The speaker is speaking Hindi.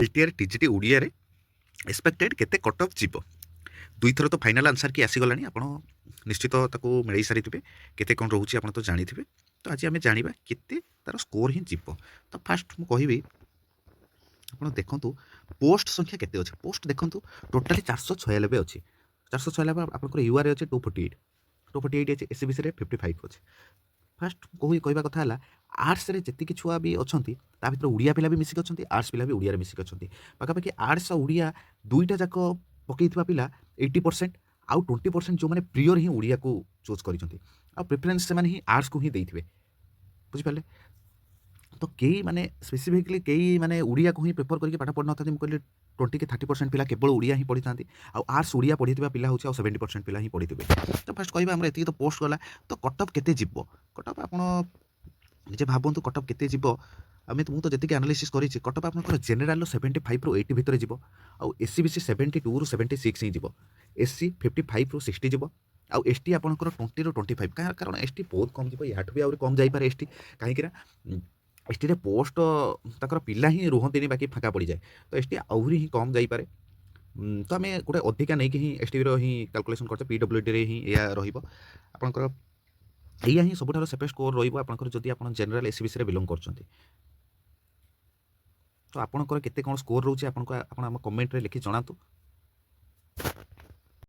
एलटीआर टीजीटी ओडिया रे एक्सपेक्टेड केते कट ऑफ जीव दुई थर तो फाइनल आंसर की आसीगलानी आपण निश्चित ताको मिलई सारी केते कौन रोचे आप तो जानी तो आज आम जाना केते तार स्कोर ही जीव तो फास्ट मुझे कहबी आप देखु पोस्ट संख्या केते अच्छे पोस्ट देखु टोटाली 496 अच्छी 496 आप यूआर अच्छे 248 248 अच्छे एससीबीसी 55 अच्छे फास्ट कहवा कथा है आर्ट्स रे जी छुआ भी अच्छा भर ओडिया पिला भी मिसिक अच्छा आर्ट्स पिला भी ओडिया मिसिक अच्छा पाखापाखि आर्ट्स और ओडिया दुईटा जाक पकई पिला 80% आउ 20% जो मैंने प्रियर ही ओडिया को चूज कर प्रिफरेन्स से ही आर्ट्स को ही देते बुझिपारे तो कई माने स्पेसिफिकली कई माने ओडिया को ही प्रेफर करके पाठ पढ़ी ना मुझे 20 कि 30% पिला केवल ओडिया ही पढ़ी था आर्ट्स ओडिया पढ़ी पिला हूँ 70% पिला ही पढ़ी तो फास्ट कहवा आम ये तो पोस्ट गला तो कटअप केते जीव कटअप आप निजे भावतु कटअप केते जीव आम मुझे जी एनालिसिस कर कटअप आप जेनेल 75 ରୁ 80 भितर जीव आउ एससीबीसी 72 ରୁ 76 ही जीव एससी 55 ରୁ 60 जीव आउ एसटी आपंकर 20 ରୁ 25 कारण एसटी बहुत कम जीव या भी आहुरी कम जापे एसटी कहीं एसटी पोस्ट तक पिला ही रुहती बाकी फाँका पड़ जाए तो एसटी आहरी ही कम जापे तो आम गोटे अधिका नहीं ही एसटी ही कैलकुलेसन कर पीडब्ल्यूडी ही या रहा या ही सब सेफेस्ट स्कोर रहा जदि आप जेनेल एससीबीसी बिलोंग कर तो आपंकर केते कौन स्कोर रोचे आप कमेंट लिखि जनातु।